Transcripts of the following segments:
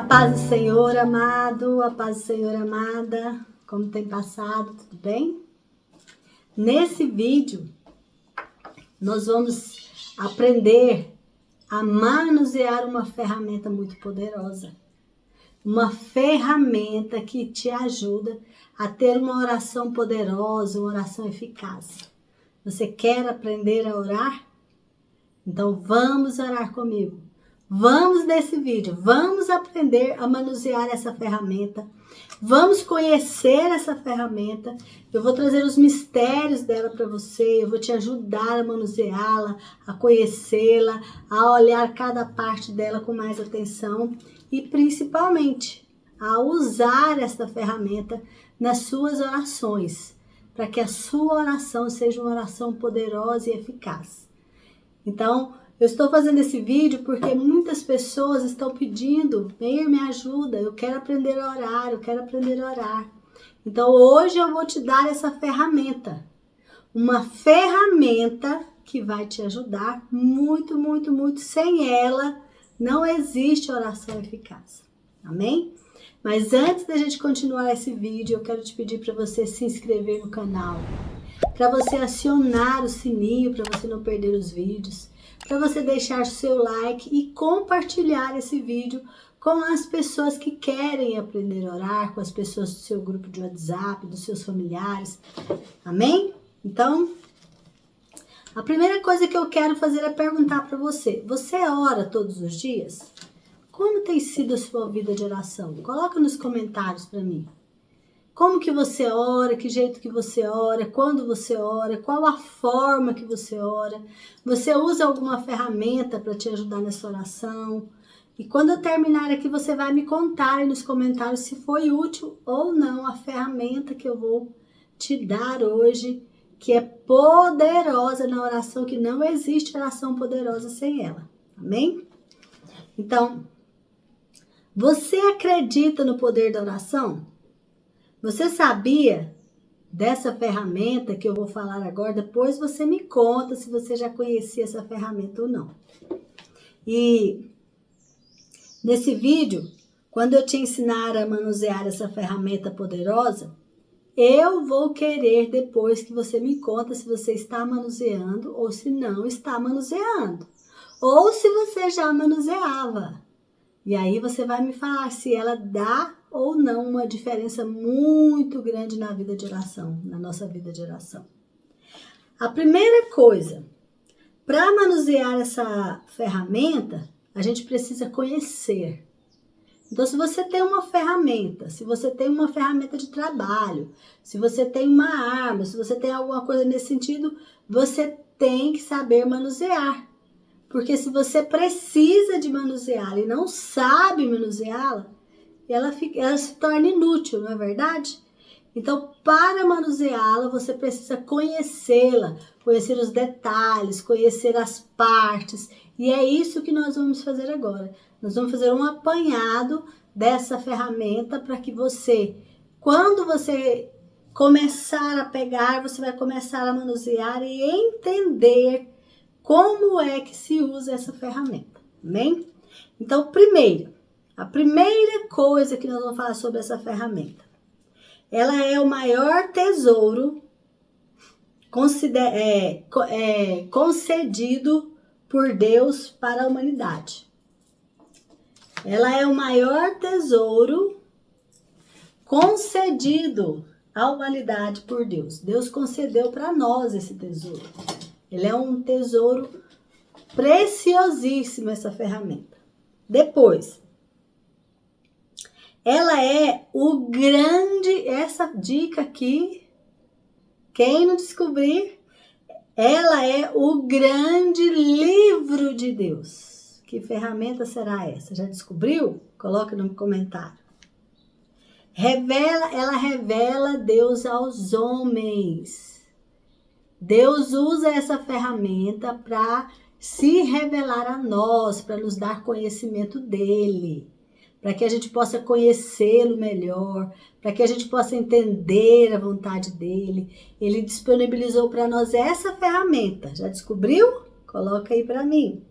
paz do Senhor, amado, a paz do Senhor, amada, como tem passado, tudo bem? Nesse vídeo, nós vamos aprender a manusear uma ferramenta muito poderosa. Uma ferramenta que te ajuda a ter uma oração poderosa, uma oração eficaz. Você quer aprender a orar? Então vamos orar comigo. Vamos nesse vídeo, vamos aprender a manusear essa ferramenta, vamos conhecer essa ferramenta, eu vou trazer os mistérios dela para você, eu vou te ajudar a manuseá-la, a conhecê-la, a olhar cada parte dela com mais atenção e principalmente a usar essa ferramenta nas suas orações, para que a sua oração seja uma oração poderosa e eficaz. Então, eu estou fazendo esse vídeo porque muitas pessoas estão pedindo, Meir, me ajuda, eu quero aprender a orar, eu quero aprender a orar. Então hoje eu vou te dar essa ferramenta. Uma ferramenta que vai te ajudar muito, muito, muito. Sem ela não existe oração eficaz. Amém? Mas antes da gente continuar esse vídeo, eu quero te pedir para você se inscrever no canal. Para você acionar o sininho para você não perder os vídeos. Para você deixar seu like e compartilhar esse vídeo com as pessoas que querem aprender a orar, com as pessoas do seu grupo de WhatsApp, dos seus familiares. Amém? Então, a primeira coisa que eu quero fazer é perguntar para você. Você ora todos os dias? Como tem sido a sua vida de oração? Coloca nos comentários para mim. Como que você ora, que jeito que você ora, quando você ora, qual a forma que você ora. Você usa alguma ferramenta para te ajudar nessa oração? E quando eu terminar aqui, você vai me contar aí nos comentários se foi útil ou não a ferramenta que eu vou te dar hoje, que é poderosa na oração, que não existe oração poderosa sem ela. Amém? Então, você acredita no poder da oração? Você sabia dessa ferramenta que eu vou falar agora? Depois você me conta se você já conhecia essa ferramenta ou não. E nesse vídeo, quando eu te ensinar a manusear essa ferramenta poderosa, eu vou querer depois que você me conta se você está manuseando ou se não está manuseando. Ou se você já manuseava. E aí você vai me falar se ela dá ou não uma diferença muito grande na vida de oração, na nossa vida de oração. A primeira coisa, para manusear essa ferramenta, a gente precisa conhecer. Então, se você tem uma ferramenta, se você tem uma ferramenta de trabalho, se você tem uma arma, se você tem alguma coisa nesse sentido, você tem que saber manusear. Porque se você precisa de manuseá-la e não sabe manuseá-la, ela se torna inútil, não é verdade? Então, para manuseá-la, você precisa conhecê-la, conhecer os detalhes, conhecer as partes. E é isso que nós vamos fazer agora. Nós vamos fazer um apanhado dessa ferramenta para que você, quando você começar a pegar, você vai começar a manusear e entender como é que se usa essa ferramenta, amém? Então, a primeira coisa que nós vamos falar sobre essa ferramenta, ela é o maior tesouro concedido por Deus para a humanidade. Ela é o maior tesouro concedido à humanidade por Deus. Deus concedeu para nós esse tesouro. Ele é um tesouro preciosíssimo, essa ferramenta. Depois, ela é essa dica aqui, quem não descobrir, ela é o grande livro de Deus. Que ferramenta será essa? Já descobriu? Coloca no comentário. Ela revela Deus aos homens. Deus usa essa ferramenta para se revelar a nós, para nos dar conhecimento dele, para que a gente possa conhecê-lo melhor, para que a gente possa entender a vontade dele. Ele disponibilizou para nós essa ferramenta. Já descobriu? Coloca aí para mim.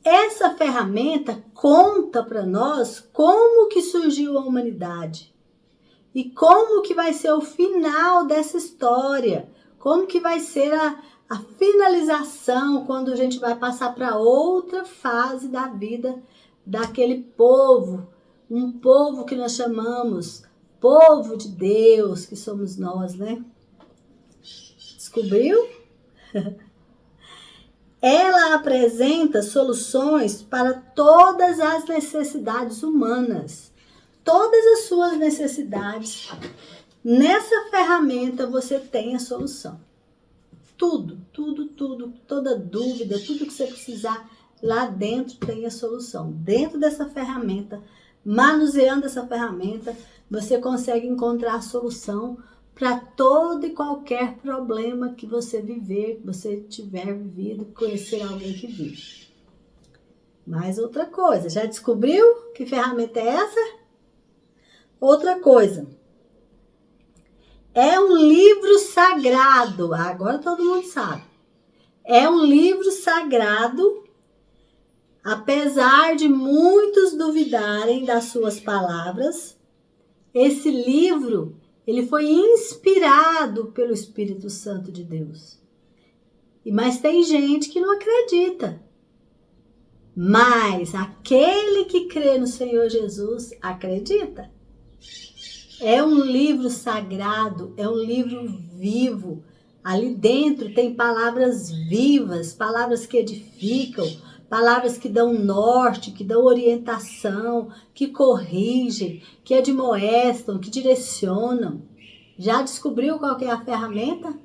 essa ferramenta conta para nós como que surgiu a humanidade e como que vai ser o final dessa história, como que vai ser a finalização quando a gente vai passar para outra fase da vida daquele povo, um povo que nós chamamos povo de Deus, que somos nós, né? Descobriu? Ela apresenta soluções para todas as necessidades humanas, todas as suas necessidades. Nessa ferramenta você tem a solução. Tudo, toda dúvida, tudo que você precisar, lá dentro tem a solução. Dentro dessa ferramenta, manuseando essa ferramenta, você consegue encontrar a solução para todo e qualquer problema que você viver, que você tiver vivido, conhecer alguém que vive. Mais outra coisa, já descobriu que ferramenta é essa? Outra coisa, é um livro sagrado, agora todo mundo sabe. É um livro sagrado, apesar de muitos duvidarem das suas palavras, esse livro, ele foi inspirado pelo Espírito Santo de Deus. Mas tem gente que não acredita. Mas aquele que crê no Senhor Jesus acredita. É um livro sagrado, é um livro vivo. Ali dentro tem palavras vivas, palavras que edificam, palavras que dão norte, que dão orientação, que corrigem, que admoestam, que direcionam. Já descobriu qual que é a ferramenta?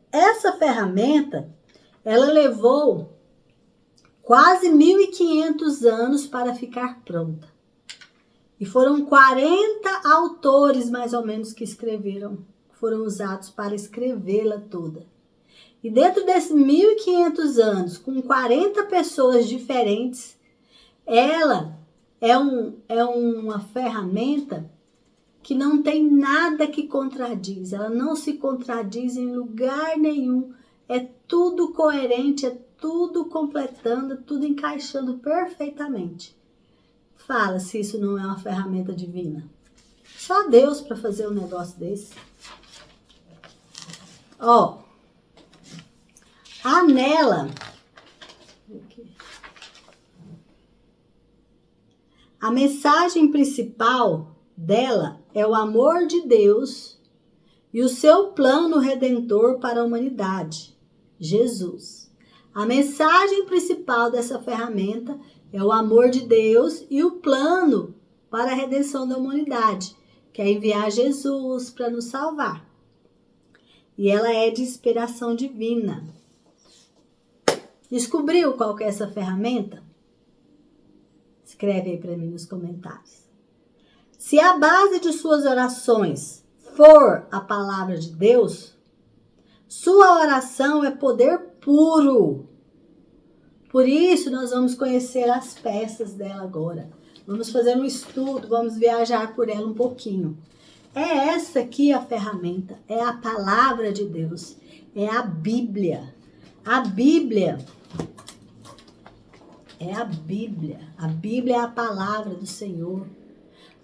Essa ferramenta, ela levou quase 1.500 anos para ficar pronta. E foram 40 autores, mais ou menos, que escreveram, foram usados para escrevê-la toda. E dentro desses 1.500 anos, com 40 pessoas diferentes, ela é uma ferramenta que não tem nada que contradiz. Ela não se contradiz em lugar nenhum. É tudo coerente, é tudo completando, tudo encaixando perfeitamente. Fala se isso não é uma ferramenta divina. Só Deus para fazer um negócio desse. Ó, nela, a mensagem principal dela é o amor de Deus e o seu plano redentor para a humanidade, Jesus. A mensagem principal dessa ferramenta é o amor de Deus e o plano para a redenção da humanidade, que é enviar Jesus para nos salvar. E ela é de inspiração divina. Descobriu qual que é essa ferramenta? Escreve aí para mim nos comentários. Se a base de suas orações for a palavra de Deus, sua oração é poder puro. Por isso, nós vamos conhecer as peças dela agora. Vamos fazer um estudo, vamos viajar por ela um pouquinho. É essa aqui a ferramenta, é a palavra de Deus, é a Bíblia. A Bíblia é a Bíblia. A Bíblia é a palavra do Senhor.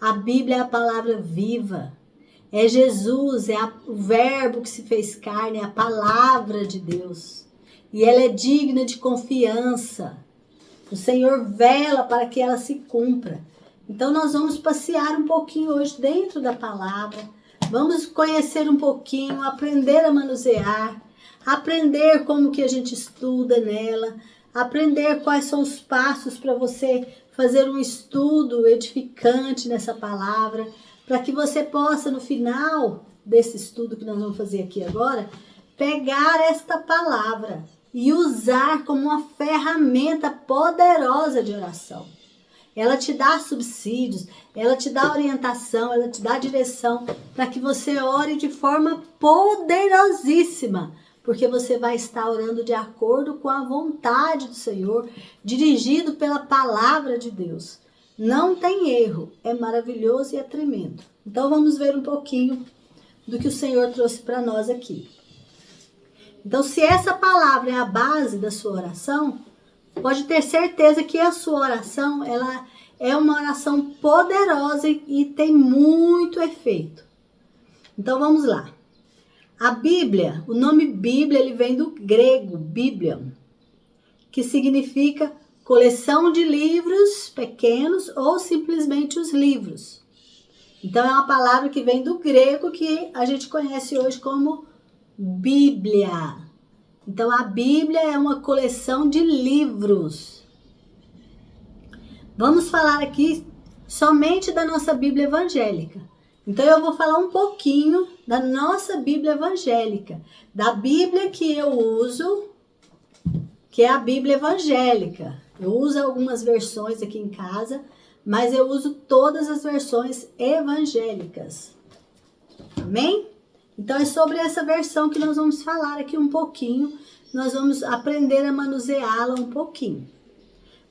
A Bíblia é a palavra viva. É Jesus, é o verbo que se fez carne, é a palavra de Deus. E ela é digna de confiança. O Senhor vela para que ela se cumpra. Então nós vamos passear um pouquinho hoje dentro da palavra. Vamos conhecer um pouquinho, aprender a manusear, aprender como que a gente estuda nela, aprender quais são os passos para você fazer um estudo edificante nessa palavra, para que você possa, no final desse estudo que nós vamos fazer aqui agora, pegar esta palavra e usar como uma ferramenta poderosa de oração. Ela te dá subsídios, ela te dá orientação, ela te dá direção para que você ore de forma poderosíssima, porque você vai estar orando de acordo com a vontade do Senhor, dirigido pela palavra de Deus. Não tem erro, é maravilhoso e é tremendo. Então vamos ver um pouquinho do que o Senhor trouxe para nós aqui. Então, se essa palavra é a base da sua oração, pode ter certeza que a sua oração, ela é uma oração poderosa e tem muito efeito. Então, vamos lá. A Bíblia, o nome Bíblia, ele vem do grego, Biblion, que significa coleção de livros pequenos ou simplesmente os livros. Então, é uma palavra que vem do grego que a gente conhece hoje como Bíblia. Então, a Bíblia é uma coleção de livros. Vamos falar aqui somente da nossa Bíblia evangélica. Então, eu vou falar um pouquinho da nossa Bíblia evangélica, da Bíblia que eu uso, que é a Bíblia evangélica. Eu uso algumas versões aqui em casa, mas eu uso todas as versões evangélicas. Amém? Então, é sobre essa versão que nós vamos falar aqui um pouquinho. Nós vamos aprender a manuseá-la um pouquinho.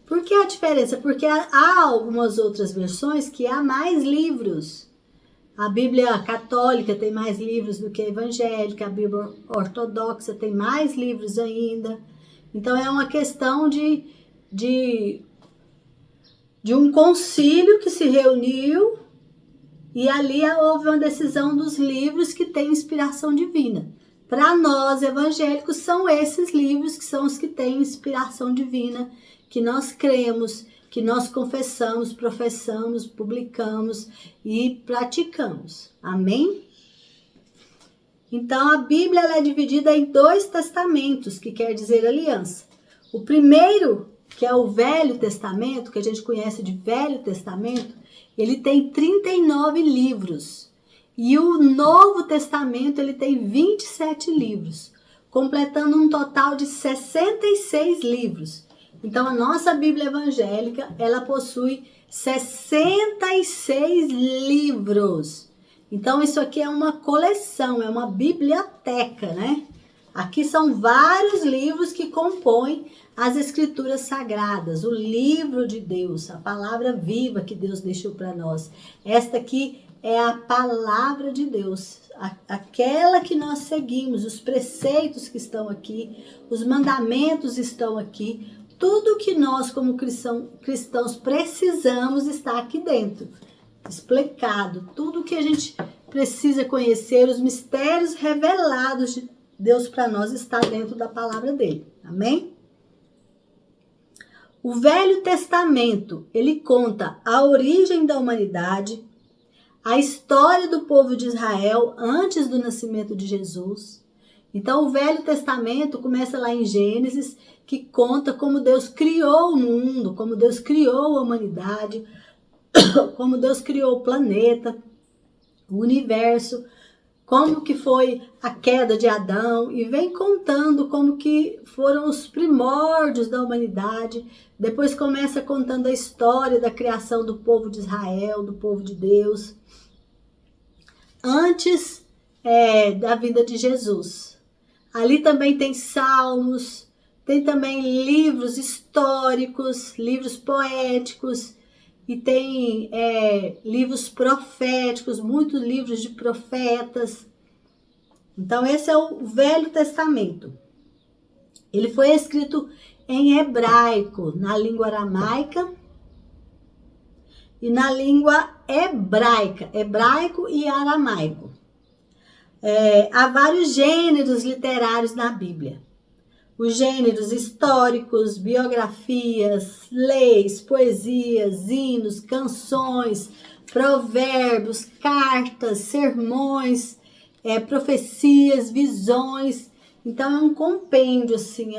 Por que a diferença? Porque há algumas outras versões que há mais livros. A Bíblia católica tem mais livros do que a evangélica. A Bíblia ortodoxa tem mais livros ainda. Então, é uma questão de um concílio que se reuniu e ali houve uma decisão dos livros que têm inspiração divina. Para nós, evangélicos, são esses livros que são os que têm inspiração divina, que nós cremos, que nós confessamos, professamos, publicamos e praticamos. Amém? Então, a Bíblia ela é dividida em 2 testamentos, que quer dizer aliança. O primeiro, que é o Velho Testamento, que a gente conhece de Velho Testamento, ele tem 39 livros. E o Novo Testamento ele tem 27 livros, completando um total de 66 livros. Então, a nossa Bíblia evangélica, ela possui 66 livros. Então, isso aqui é uma coleção, é uma biblioteca, né? Aqui são vários livros que compõem as Escrituras Sagradas, o livro de Deus, a palavra viva que Deus deixou para nós. Esta aqui é a palavra de Deus, aquela que nós seguimos, os preceitos que estão aqui, os mandamentos estão aqui, tudo que nós como cristãos precisamos está aqui dentro, explicado, tudo que a gente precisa conhecer, os mistérios revelados de Deus para nós está dentro da palavra dele, amém? O Velho Testamento, ele conta a origem da humanidade, a história do povo de Israel antes do nascimento de Jesus. Então, o Velho Testamento começa lá em Gênesis, que conta como Deus criou o mundo, como Deus criou a humanidade, como Deus criou o planeta, o universo, como que foi a queda de Adão, e vem contando como que foram os primórdios da humanidade. Depois começa contando a história da criação do povo de Israel, do povo de Deus, antes da vida de Jesus. Ali também tem salmos, tem também livros históricos, livros poéticos, e tem livros proféticos, muitos livros de profetas. Então, esse é o Velho Testamento. Ele foi escrito em hebraico, na língua aramaica e na língua hebraica, hebraico e aramaico. Há vários gêneros literários na Bíblia. Os gêneros históricos, biografias, leis, poesias, hinos, canções, provérbios, cartas, sermões, profecias, visões. Então, é um compêndio, assim,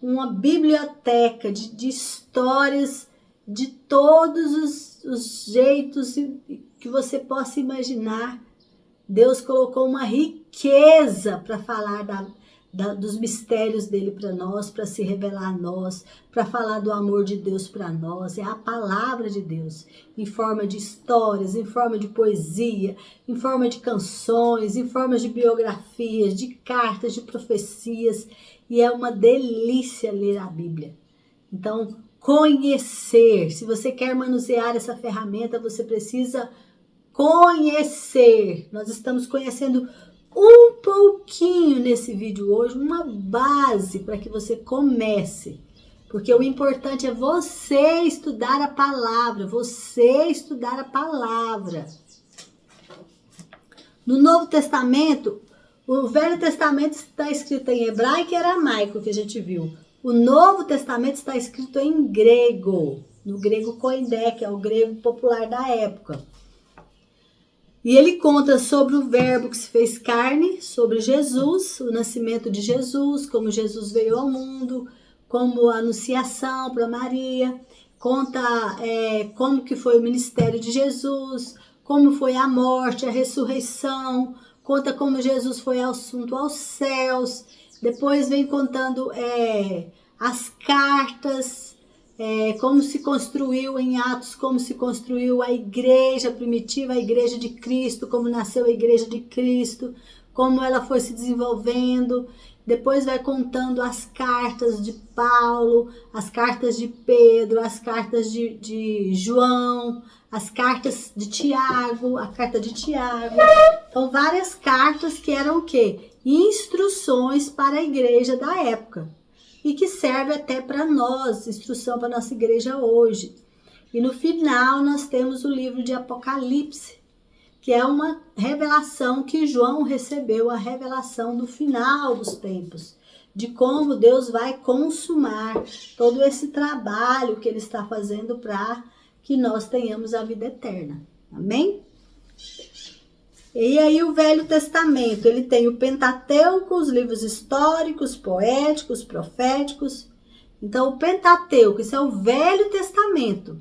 uma biblioteca de histórias de todos os jeitos que você possa imaginar. Deus colocou uma riqueza para falar dos mistérios dele para nós, para se revelar a nós, para falar do amor de Deus para nós. É a palavra de Deus, em forma de histórias, em forma de poesia, em forma de canções, em forma de biografias, de cartas, de profecias. E é uma delícia ler a Bíblia. Então, conhecer. Se você quer manusear essa ferramenta, você precisa conhecer. Nós estamos conhecendo um pouquinho nesse vídeo hoje, uma base para que você comece. Porque o importante é você estudar a palavra, você estudar a palavra. No Novo Testamento, o Velho Testamento está escrito em hebraico e aramaico, que a gente viu. O Novo Testamento está escrito em grego, no grego koiné, que é o grego popular da época. E ele conta sobre o verbo que se fez carne, sobre Jesus, o nascimento de Jesus, como Jesus veio ao mundo, como a anunciação para Maria, conta como que foi o ministério de Jesus, como foi a morte, a ressurreição, conta como Jesus foi assunto aos céus, depois vem contando as cartas, como se construiu em Atos, como se construiu a igreja primitiva, a igreja de Cristo, como nasceu a igreja de Cristo, como ela foi se desenvolvendo. Depois vai contando as cartas de Paulo, as cartas de Pedro, as cartas de João, as cartas de Tiago, a carta de Tiago. Então, várias cartas que eram o quê? Instruções para a igreja da época. E que serve até para nós, instrução para a nossa igreja hoje. E no final nós temos o livro de Apocalipse, que é uma revelação que João recebeu, a revelação do final dos tempos, de como Deus vai consumar todo esse trabalho que Ele está fazendo para que nós tenhamos a vida eterna. Amém? E aí o Velho Testamento, ele tem o Pentateuco, os livros históricos, poéticos, proféticos. Então o Pentateuco, isso é o Velho Testamento.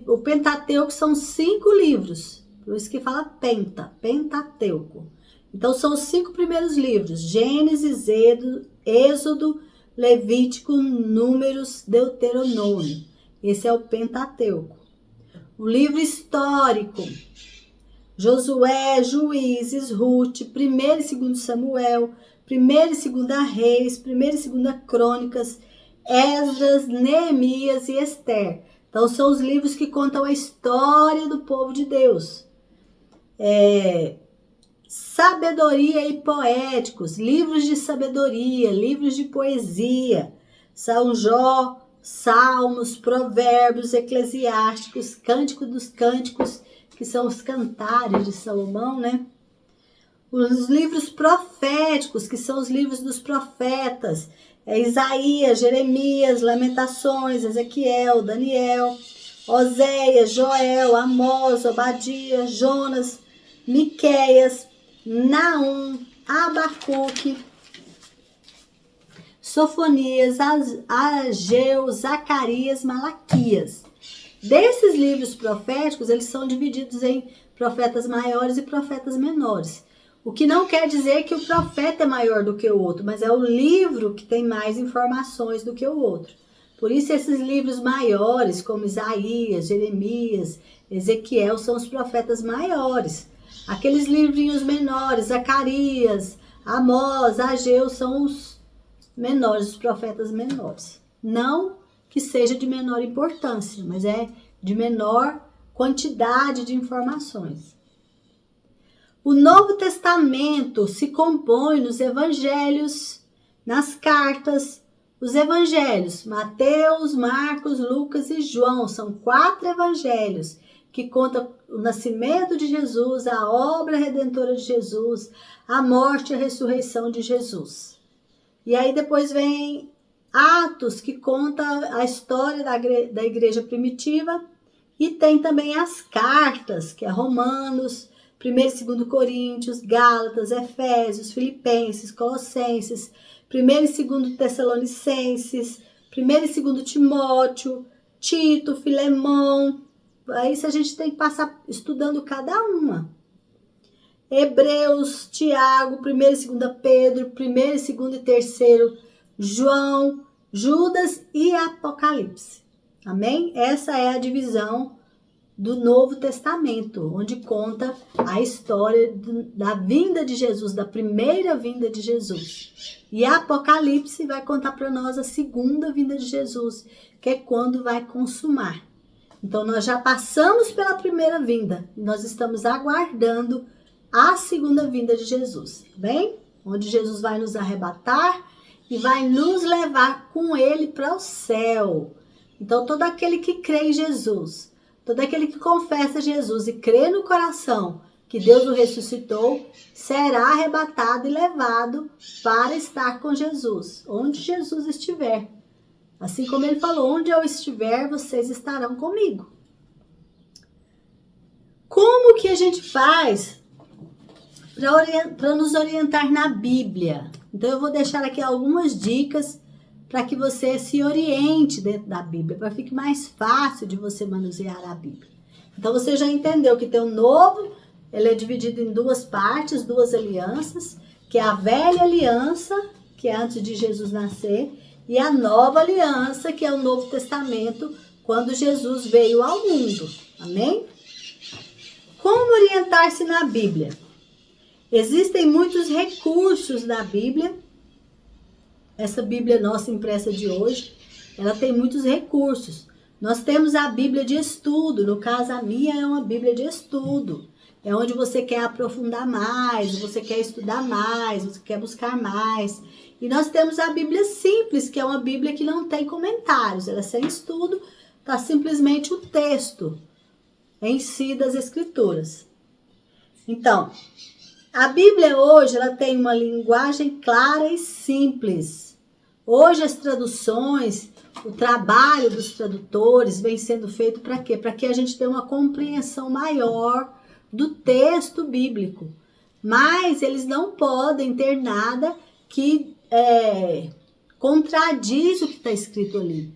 O Pentateuco são 5 livros. Por isso que fala Pentateuco. Então são os 5 primeiros livros: Gênesis, Êxodo, Levítico, Números, Deuteronômio. Esse é o Pentateuco. O livro histórico: Josué, Juízes, Ruth, 1º e 2º Samuel, 1º e 2º Reis, 1º e 2º Crônicas, Esdras, Neemias e Esther. Então são os livros que contam a história do povo de Deus. Sabedoria e poéticos, livros de sabedoria, livros de poesia, São Jó, Salmos, Provérbios, Eclesiásticos, Cântico dos Cânticos, que são os cantares de Salomão, né? Os livros proféticos, que são os livros dos profetas, Isaías, Jeremias, Lamentações, Ezequiel, Daniel, Oséias, Joel, Amós, Obadias, Jonas, Miqueias, Naum, Abacuque, Sofonias, Ageu, Zacarias, Malaquias. Desses livros proféticos, eles são divididos em profetas maiores e profetas menores. O que não quer dizer que o profeta é maior do que o outro, mas é o livro que tem mais informações do que o outro. Por isso, esses livros maiores, como Isaías, Jeremias, Ezequiel, são os profetas maiores. Aqueles livrinhos menores, Zacarias, Amós, Ageu, são os menores, os profetas menores. Não que seja de menor importância, mas é de menor quantidade de informações. O Novo Testamento se compõe nos evangelhos, nas cartas. Os evangelhos, Mateus, Marcos, Lucas e João, são 4 evangelhos que contam o nascimento de Jesus, a obra redentora de Jesus, a morte e a ressurreição de Jesus. E aí depois vem Atos, que conta a história da igreja primitiva, e tem também as cartas, que é Romanos, 1º e 2º Coríntios, Gálatas, Efésios, Filipenses, Colossenses, 1º e 2º Tessalonicenses, 1º e 2º Timóteo, Tito, Filemão. Aí a gente tem que passar estudando cada uma. Hebreus, Tiago, 1º e 2º Pedro, 1º e 2º e 3º João, Judas e Apocalipse. Amém? Essa é a divisão do Novo Testamento, onde conta a história da vinda de Jesus, da primeira vinda de Jesus. E Apocalipse vai contar para nós a segunda vinda de Jesus, que é quando vai consumar. Então nós já passamos pela primeira vinda e nós estamos aguardando a segunda vinda de Jesus, tá bem? Onde Jesus vai nos arrebatar e vai nos levar com ele para o céu. Então, todo aquele que crê em Jesus, todo aquele que confessa Jesus e crê no coração que Deus o ressuscitou, será arrebatado e levado para estar com Jesus, onde Jesus estiver. Assim como ele falou, onde eu estiver, vocês estarão comigo. Como que a gente faz para nos orientar na Bíblia? Então, eu vou deixar aqui algumas dicas para que você se oriente dentro da Bíblia, para que fique mais fácil de você manusear a Bíblia. Então, você já entendeu que tem o novo, ele é dividido em duas partes, duas alianças, que é a velha aliança, que é antes de Jesus nascer, e a nova aliança, que é o Novo Testamento, quando Jesus veio ao mundo. Amém? Como orientar-se na Bíblia? Existem muitos recursos na Bíblia. Essa Bíblia nossa impressa de hoje, ela tem muitos recursos. Nós temos a Bíblia de estudo, no caso a minha é uma Bíblia de estudo. É onde você quer aprofundar mais, você quer estudar mais, você quer buscar mais. E nós temos a Bíblia simples, que é uma Bíblia que não tem comentários, ela é sem estudo, está simplesmente o texto em si das Escrituras. Então, a Bíblia hoje ela tem uma linguagem clara e simples. Hoje as traduções, o trabalho dos tradutores vem sendo feito para quê? Para que a gente tenha uma compreensão maior do texto bíblico. Mas eles não podem ter nada que contradiz o que está escrito ali.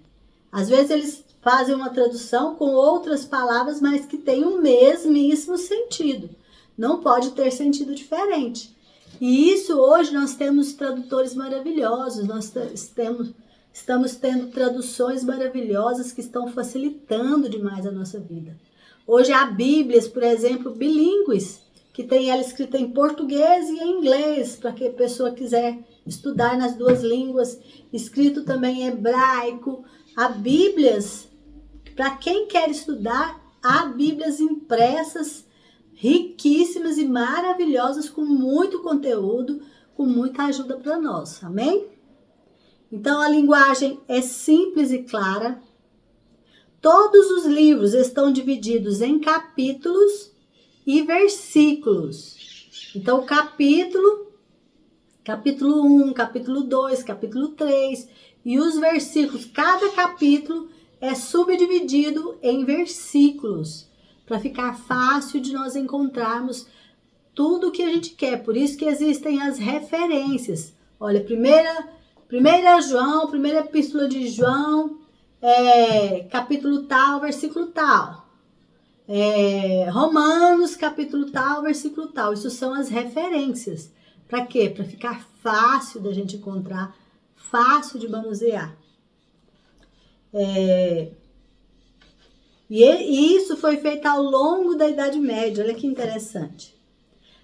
Às vezes eles fazem uma tradução com outras palavras, mas que tem o mesmíssimo sentido. Não pode ter sentido diferente. E isso hoje nós temos tradutores maravilhosos, nós estamos tendo traduções maravilhosas que estão facilitando demais a nossa vida. Hoje há Bíblias, por exemplo, bilíngues, que tem ela escrita em português e em inglês, para que a pessoa quiser estudar nas duas línguas, escrito também em hebraico. Há Bíblias, para quem quer estudar, há Bíblias impressas, riquíssimas e maravilhosas, com muito conteúdo, com muita ajuda para nós, amém? Então, a linguagem é simples e clara. Todos os livros estão divididos em capítulos e versículos. Então, capítulo 1, capítulo 2, capítulo 3 e os versículos. Cada capítulo é subdividido em versículos, para ficar fácil de nós encontrarmos tudo o que a gente quer. Por isso que existem as referências. Olha, primeira João, primeira epístola de João, capítulo tal, versículo tal. Romanos, capítulo tal, versículo tal. Isso são as referências. Para quê? Para ficar fácil da gente encontrar, fácil de manusear. E isso foi feito ao longo da Idade Média. Olha que interessante.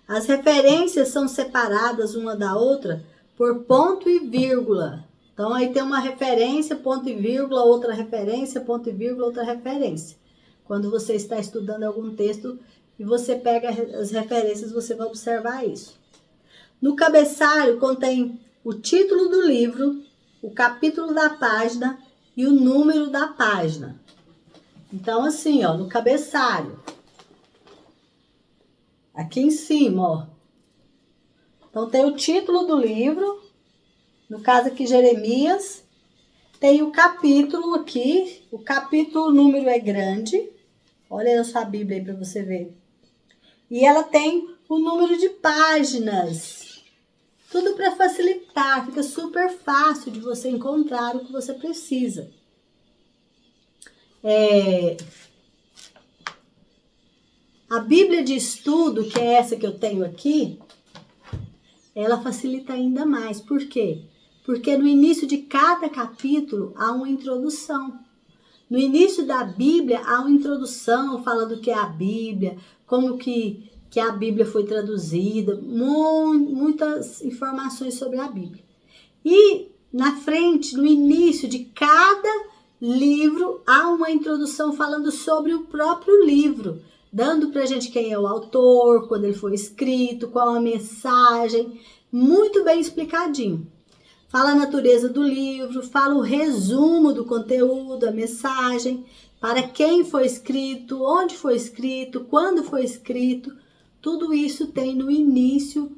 As referências são separadas uma da outra por ponto e vírgula. Então, aí tem uma referência, ponto e vírgula, outra referência, ponto e vírgula, outra referência. Quando você está estudando algum texto e você pega as referências, você vai observar isso. No cabeçalho contém o título do livro, o capítulo da página e o número da página. Então, assim, ó, no cabeçalho, aqui em cima, ó. Então, tem o título do livro, no caso aqui, Jeremias. Tem o capítulo aqui, o capítulo, o número é grande. Olha a sua Bíblia aí para você ver. E ela tem o número de páginas. Tudo para facilitar, fica super fácil de você encontrar o que você precisa. A Bíblia de estudo, que é essa que eu tenho aqui, ela facilita ainda mais. Por quê? Porque no início de cada capítulo há uma introdução. No início da Bíblia há uma introdução, fala do que é a Bíblia, como que a Bíblia foi traduzida, muitas informações sobre a Bíblia. E na frente, no início de cada livro, há uma introdução falando sobre o próprio livro, dando pra gente quem é o autor, quando ele foi escrito, qual a mensagem, muito bem explicadinho. Fala a natureza do livro, fala o resumo do conteúdo, a mensagem, para quem foi escrito, onde foi escrito, quando foi escrito, tudo isso tem no início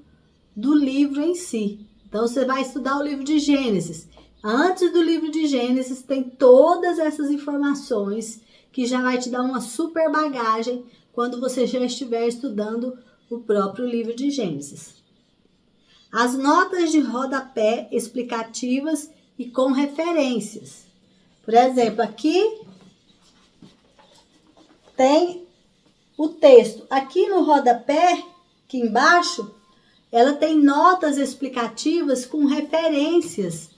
do livro em si. Então você vai estudar o livro de Gênesis. Antes do livro de Gênesis tem todas essas informações que já vai te dar uma super bagagem quando você já estiver estudando o próprio livro de Gênesis. As notas de rodapé explicativas e com referências. Por exemplo, aqui tem o texto. Aqui no rodapé, aqui embaixo, ela tem notas explicativas com referências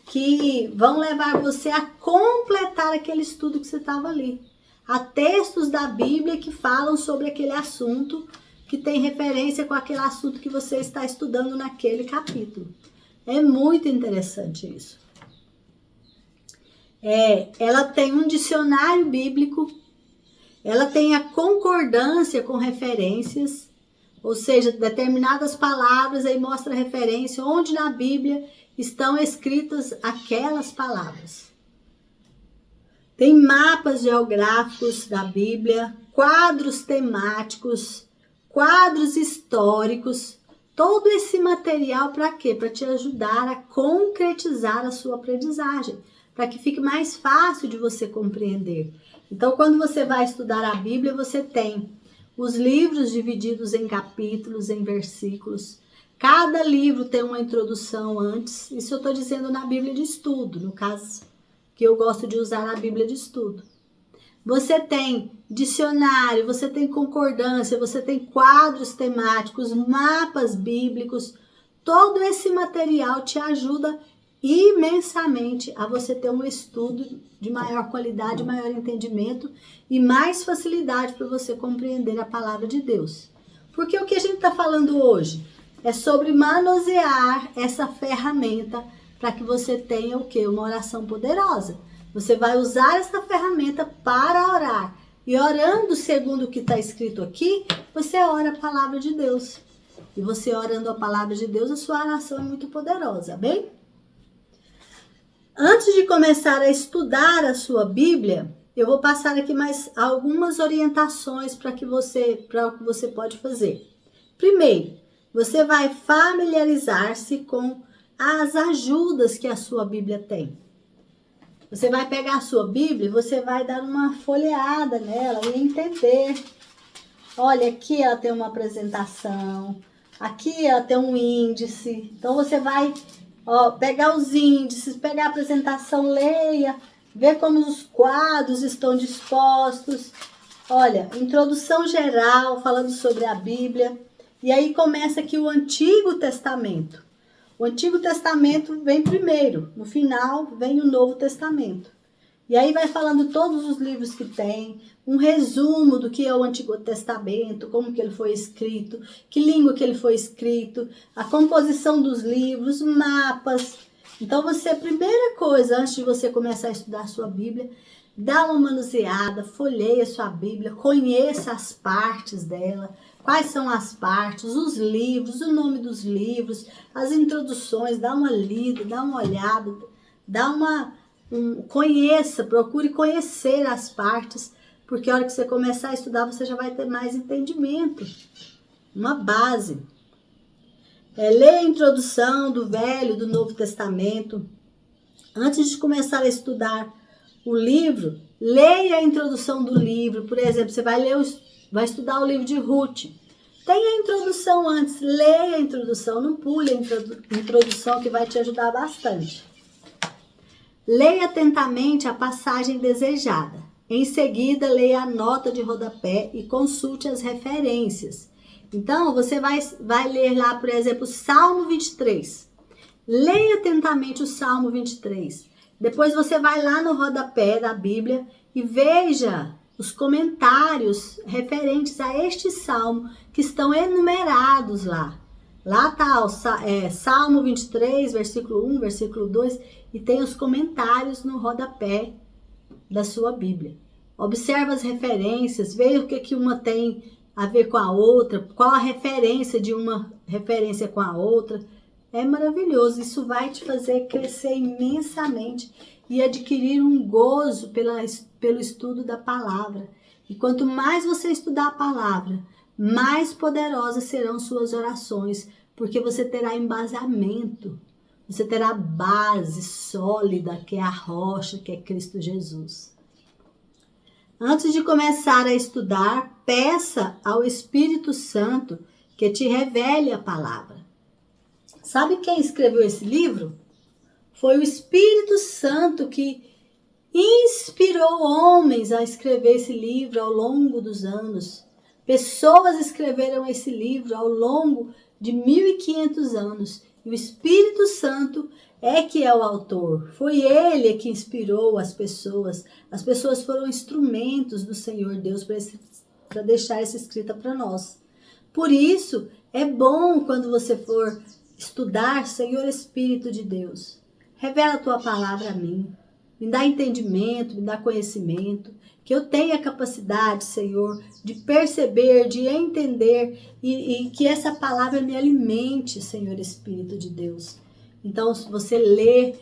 que vão levar você a completar aquele estudo que você estava ali. Há textos da Bíblia que falam sobre aquele assunto, que tem referência com aquele assunto que você está estudando naquele capítulo. É muito interessante isso. Ela tem um dicionário bíblico, ela tem a concordância com referências, ou seja, determinadas palavras, aí mostra a referência onde na Bíblia estão escritas aquelas palavras. Tem mapas geográficos da Bíblia, quadros temáticos, quadros históricos, todo esse material para quê? Para te ajudar a concretizar a sua aprendizagem, para que fique mais fácil de você compreender. Então, quando você vai estudar a Bíblia, você tem os livros divididos em capítulos, em versículos. Cada livro tem uma introdução antes. Isso eu estou dizendo na Bíblia de estudo, no caso que eu gosto de usar a Bíblia de estudo. Você tem dicionário, você tem concordância, você tem quadros temáticos, mapas bíblicos. Todo esse material te ajuda imensamente a você ter um estudo de maior qualidade, maior entendimento e mais facilidade para você compreender a palavra de Deus. Porque o que a gente está falando hoje é sobre manusear essa ferramenta para que você tenha o quê? Uma oração poderosa. Você vai usar essa ferramenta para orar. E orando segundo o que está escrito aqui, você ora a palavra de Deus. E você orando a palavra de Deus, a sua oração é muito poderosa, bem? Antes de começar a estudar a sua Bíblia, eu vou passar aqui mais algumas orientações para o que você pode fazer. Primeiro, você vai familiarizar-se com as ajudas que a sua Bíblia tem. Você vai pegar a sua Bíblia e você vai dar uma folheada nela e entender. Olha, aqui ela tem uma apresentação, aqui ela tem um índice. Então você vai pegar os índices, pegar a apresentação, leia, ver como os quadros estão dispostos. Olha, introdução geral, falando sobre a Bíblia. E aí começa aqui o Antigo Testamento. O Antigo Testamento vem primeiro, no final vem o Novo Testamento. E aí vai falando todos os livros que tem, um resumo do que é o Antigo Testamento, como que ele foi escrito, que língua que ele foi escrito, a composição dos livros, mapas. Então você, primeira coisa, antes de você começar a estudar a sua Bíblia, dá uma manuseada, folheia a sua Bíblia, conheça as partes dela. Quais são as partes, os livros, o nome dos livros, as introduções, dá uma lida, dá uma olhada, conheça, procure conhecer as partes, porque a hora que você começar a estudar, você já vai ter mais entendimento, uma base. Leia a introdução do Velho, do Novo Testamento. Antes de começar a estudar o livro, leia a introdução do livro. Por exemplo, você vai estudar o livro de Ruth. Tem a introdução antes, leia a introdução, não pule a introdução que vai te ajudar bastante. Leia atentamente a passagem desejada. Em seguida, leia a nota de rodapé e consulte as referências. Então, você vai ler lá, por exemplo, Salmo 23. Leia atentamente o Salmo 23. Depois você vai lá no rodapé da Bíblia e veja os comentários referentes a este salmo que estão enumerados lá. Lá está o Salmo 23, versículo 1, versículo 2, e tem os comentários no rodapé da sua Bíblia. observa as referências, vê o que uma tem a ver com a outra, qual a referência de uma referência com a outra. É maravilhoso, isso vai te fazer crescer imensamente e adquirir um gozo pelo estudo da palavra. E quanto mais você estudar a palavra, mais poderosas serão suas orações, porque você terá embasamento, você terá base sólida, que é a rocha, que é Cristo Jesus. Antes de começar a estudar, peça ao Espírito Santo que te revele a palavra. Sabe quem escreveu esse livro? Foi o Espírito Santo que inspirou homens a escrever esse livro ao longo dos anos. Pessoas escreveram esse livro ao longo de 1500 anos. E o Espírito Santo é que é o autor. Foi ele que inspirou as pessoas. As pessoas foram instrumentos do Senhor Deus para deixar essa escrita para nós. Por isso, é bom quando você for estudar, Senhor Espírito de Deus, revela a tua palavra a mim. Me dá entendimento, me dá conhecimento, que eu tenha capacidade, Senhor, de perceber, de entender e que essa palavra me alimente, Senhor Espírito de Deus. Então, se você lê,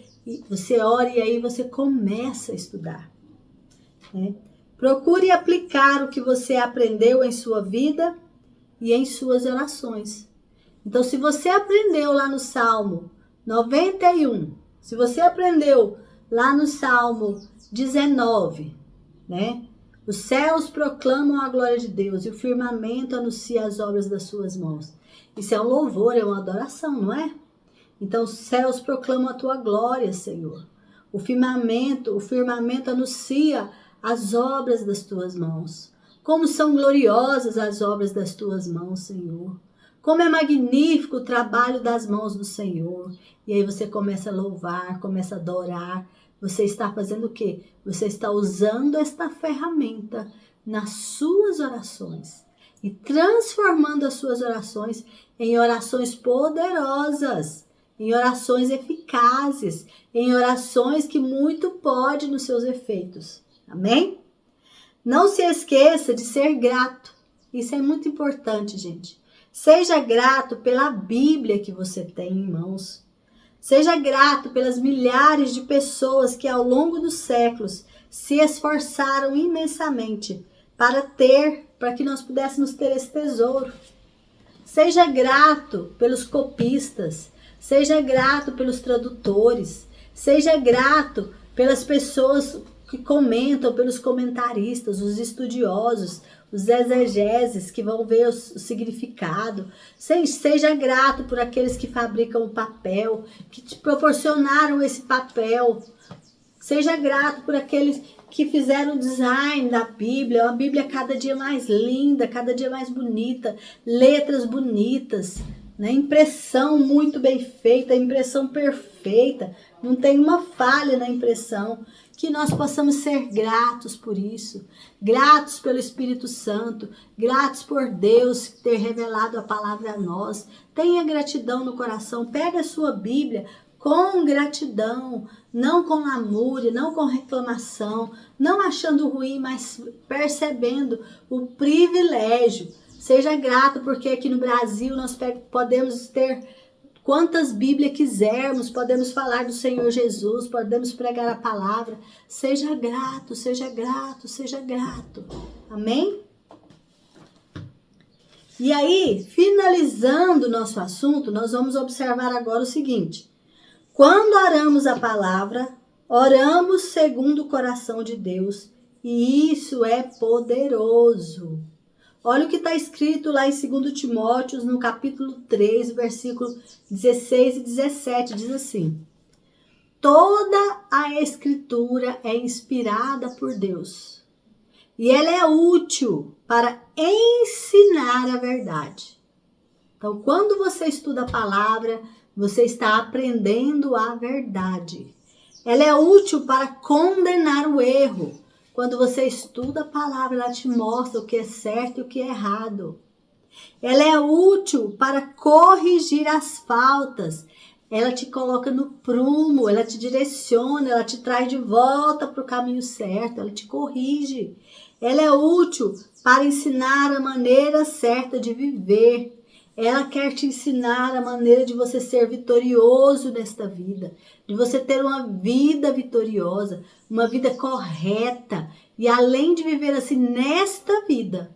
você ora e aí você começa a estudar. Né? Procure aplicar o que você aprendeu em sua vida e em suas orações. Então, se você aprendeu lá no Salmo 91, se você aprendeu lá no Salmo 19, né? Os céus proclamam a glória de Deus e o firmamento anuncia as obras das suas mãos. Isso é um louvor, é uma adoração, não é? Então, os céus proclamam a tua glória, Senhor. O firmamento anuncia as obras das tuas mãos. Como são gloriosas as obras das tuas mãos, Senhor. Como é magnífico o trabalho das mãos do Senhor. E aí você começa a louvar, começa a adorar. Você está fazendo o quê? Você está usando esta ferramenta nas suas orações. E transformando as suas orações em orações poderosas. Em orações eficazes. Em orações que muito pode nos seus efeitos. Amém? Não se esqueça de ser grato. Isso é muito importante, gente. Seja grato pela Bíblia que você tem em mãos. Seja grato pelas milhares de pessoas que ao longo dos séculos se esforçaram imensamente para que nós pudéssemos ter esse tesouro. Seja grato pelos copistas. Seja grato pelos tradutores. Seja grato pelas pessoas que comentam, pelos comentaristas, os estudiosos, os exegeses que vão ver o significado. Seja grato por aqueles que fabricam o papel, que te proporcionaram esse papel. Seja grato por aqueles que fizeram o design da Bíblia, uma Bíblia cada dia mais linda, cada dia mais bonita, letras bonitas, né? Impressão muito bem feita, impressão perfeita, não tem uma falha na impressão. Que nós possamos ser gratos por isso, gratos pelo Espírito Santo, gratos por Deus ter revelado a palavra a nós. Tenha gratidão no coração, pega a sua Bíblia com gratidão, não com lamúria, não com reclamação, não achando ruim, mas percebendo o privilégio. Seja grato, porque aqui no Brasil nós podemos ter quantas Bíblias quisermos, podemos falar do Senhor Jesus, podemos pregar a palavra. Seja grato, seja grato, seja grato. Amém? E aí, finalizando o nosso assunto, nós vamos observar agora o seguinte. Quando oramos a palavra, oramos segundo o coração de Deus. E isso é poderoso. Olha o que está escrito lá em 2 Timóteo, no capítulo 3, versículo 16 e 17, diz assim: toda a escritura é inspirada por Deus e ela é útil para ensinar a verdade. Então, quando você estuda a palavra, você está aprendendo a verdade. Ela é útil para condenar o erro. Quando você estuda a palavra, ela te mostra o que é certo e o que é errado. Ela é útil para corrigir as faltas. ela te coloca no prumo, ela te direciona, ela te traz de volta para o caminho certo, ela te corrige. Ela é útil para ensinar a maneira certa de viver. Ela quer te ensinar a maneira de você ser vitorioso nesta vida, de você ter uma vida vitoriosa, uma vida correta. E além de viver assim nesta vida,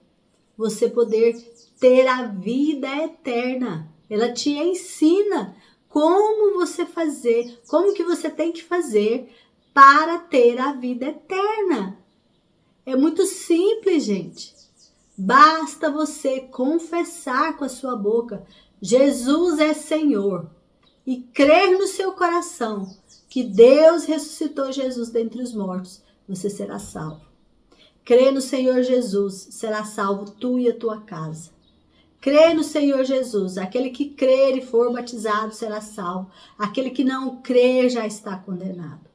você poder ter a vida eterna. Ela te ensina como você fazer, como que você tem que fazer para ter a vida eterna. É muito simples, gente. Basta você confessar com a sua boca, Jesus é Senhor, e crer no seu coração que Deus ressuscitou Jesus dentre os mortos, você será salvo. Crê no Senhor Jesus, será salvo tu e a tua casa. Crê no Senhor Jesus, aquele que crer e for batizado será salvo, aquele que não crer já está condenado.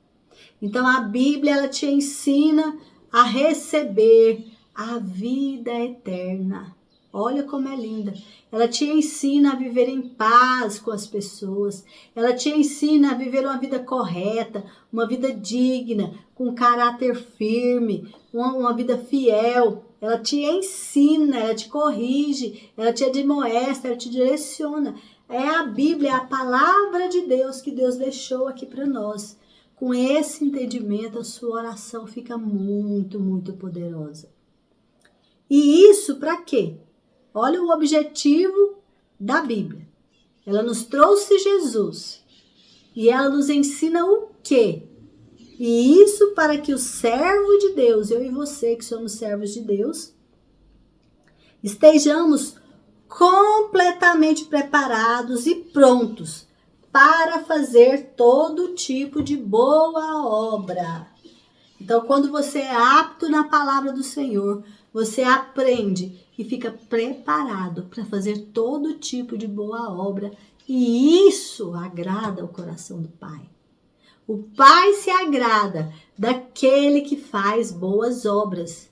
Então a Bíblia ela te ensina a receber a vida eterna. Olha como é linda. Ela te ensina a viver em paz com as pessoas. Ela te ensina a viver uma vida correta, uma vida digna, com caráter firme, uma vida fiel. Ela te ensina, ela te corrige, ela te admoesta, ela te direciona. É a Bíblia, é a palavra de Deus que Deus deixou aqui para nós. Com esse entendimento, a sua oração fica muito, muito poderosa. E isso para quê? Olha o objetivo da Bíblia. Ela nos trouxe Jesus. E ela nos ensina o quê? E isso para que o servo de Deus, eu e você que somos servos de Deus, estejamos completamente preparados e prontos para fazer todo tipo de boa obra. Então, quando você é apto na palavra do Senhor, você aprende e fica preparado para fazer todo tipo de boa obra. E isso agrada ao coração do Pai. O Pai se agrada daquele que faz boas obras.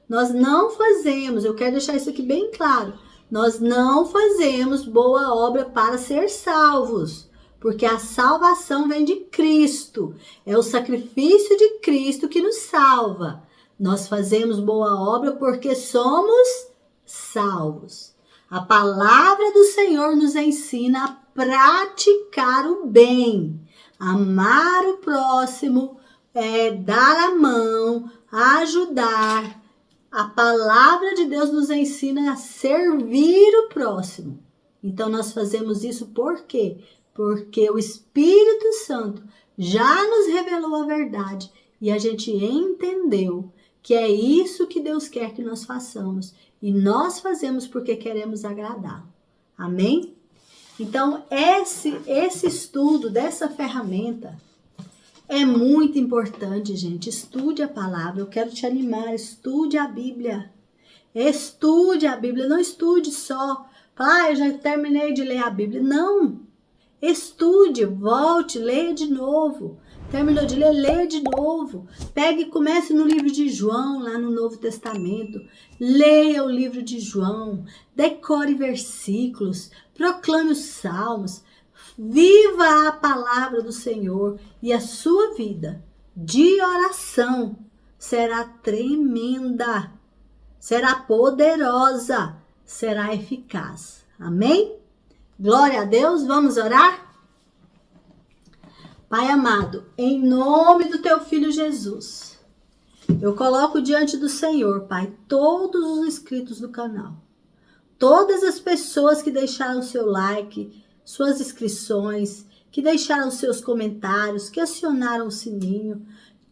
Nós não fazemos, eu quero deixar isso aqui bem claro, nós não fazemos boa obra para ser salvos. Porque a salvação vem de Cristo. É o sacrifício de Cristo que nos salva. Nós fazemos boa obra porque somos salvos. A palavra do Senhor nos ensina a praticar o bem, amar o próximo, dar a mão, ajudar. A palavra de Deus nos ensina a servir o próximo. Então nós fazemos isso por quê? Porque o Espírito Santo já nos revelou a verdade e a gente entendeu que é isso que Deus quer que nós façamos. E nós fazemos porque queremos agradá-lo. Amém? Então, esse estudo dessa ferramenta é muito importante, gente. Estude a palavra. Eu quero te animar. Estude a Bíblia. Estude a Bíblia. Não estude só. Eu já terminei de ler a Bíblia. Não. Estude, volte, leia de novo. Terminou de ler, leia de novo. Pegue e comece no livro de João, lá no Novo Testamento. Leia o livro de João. Decore versículos. Proclame os salmos. Viva a palavra do Senhor. E a sua vida de oração será tremenda. Será poderosa. Será eficaz. Amém? Glória a Deus, vamos orar? Pai amado, em nome do teu Filho Jesus, eu coloco diante do Senhor, Pai, todos os inscritos do canal, todas as pessoas que deixaram seu like, suas inscrições, que deixaram seus comentários, que acionaram o sininho,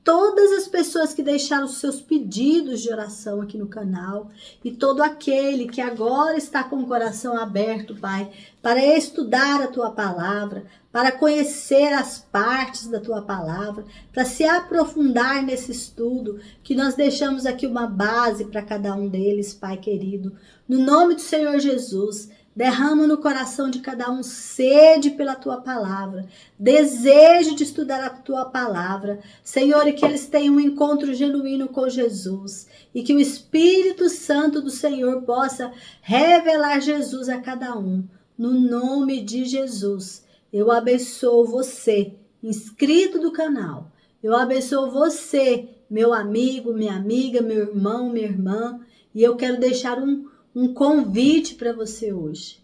todas as pessoas que deixaram seus pedidos de oração aqui no canal e todo aquele que agora está com o coração aberto, Pai, para estudar a Tua palavra, para conhecer as partes da Tua palavra, para se aprofundar nesse estudo, que nós deixamos aqui uma base para cada um deles, Pai querido. No nome do Senhor Jesus, derrama no coração de cada um sede pela Tua palavra, desejo de estudar a Tua palavra, Senhor, e que eles tenham um encontro genuíno com Jesus, e que o Espírito Santo do Senhor possa revelar Jesus a cada um, no nome de Jesus. Eu abençoo você, inscrito do canal. Eu abençoo você, meu amigo, minha amiga, meu irmão, minha irmã. E eu quero deixar um convite para você hoje.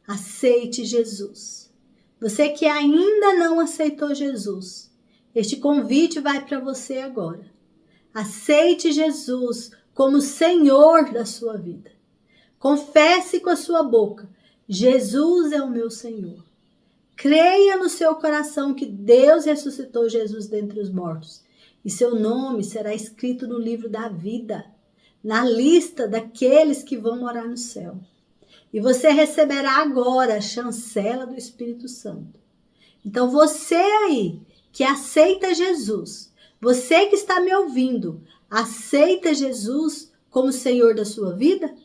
Aceite Jesus. Você que ainda não aceitou Jesus, este convite vai para você agora. Aceite Jesus como Senhor da sua vida. Confesse com a sua boca: Jesus é o meu Senhor. Creia no seu coração que Deus ressuscitou Jesus dentre os mortos e seu nome será escrito no livro da vida, na lista daqueles que vão morar no céu. E você receberá agora a chancela do Espírito Santo. Então você aí que aceita Jesus, você que está me ouvindo, aceita Jesus como Senhor da sua vida?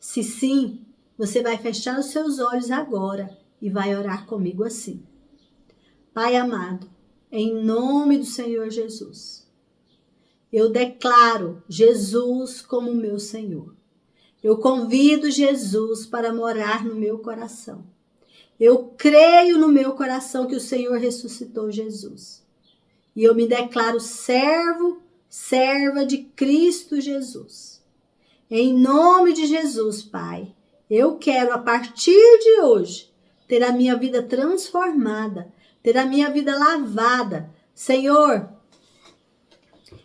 Se sim, você vai fechar os seus olhos agora e vai orar comigo assim. Pai amado, em nome do Senhor Jesus, eu declaro Jesus como meu Senhor. Eu convido Jesus para morar no meu coração. Eu creio no meu coração que o Senhor ressuscitou Jesus. E eu me declaro servo, serva de Cristo Jesus. Em nome de Jesus, Pai, eu quero a partir de hoje ter a minha vida transformada, ter a minha vida lavada. Senhor,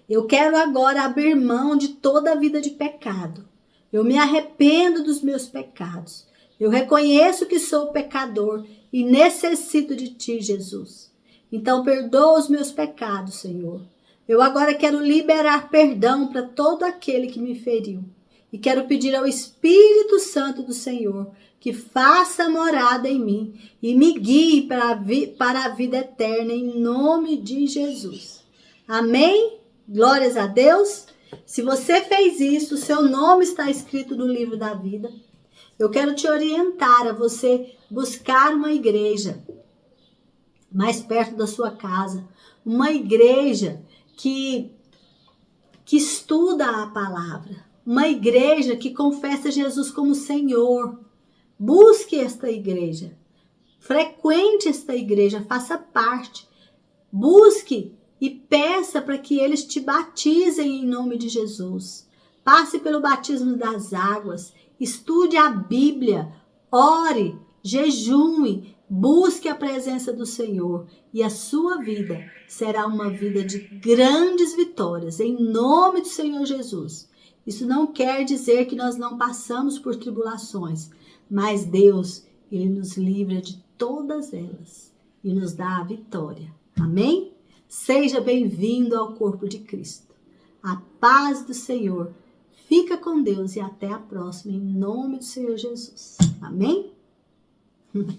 eu quero agora abrir mão de toda a vida de pecado. Eu me arrependo dos meus pecados. Eu reconheço que sou pecador e necessito de Ti, Jesus. Então, perdoa os meus pecados, Senhor. Eu agora quero liberar perdão para todo aquele que me feriu. E quero pedir ao Espírito Santo do Senhor que faça morada em mim e me guie para a vida eterna, em nome de Jesus. Amém? Glórias a Deus. Se você fez isso, seu nome está escrito no livro da vida. Eu quero te orientar a você buscar uma igreja mais perto da sua casa. Uma igreja que estuda a palavra. Uma igreja que confessa Jesus como Senhor. Busque esta igreja. Frequente esta igreja, faça parte. Busque e peça para que eles te batizem em nome de Jesus. Passe pelo batismo das águas. Estude a Bíblia. Ore, jejue, busque a presença do Senhor. E a sua vida será uma vida de grandes vitórias, em nome do Senhor Jesus. Isso não quer dizer que nós não passamos por tribulações, mas Deus, Ele nos livra de todas elas e nos dá a vitória. Amém? Seja bem-vindo ao corpo de Cristo. A paz do Senhor. Fica com Deus e até a próxima, em nome do Senhor Jesus. Amém?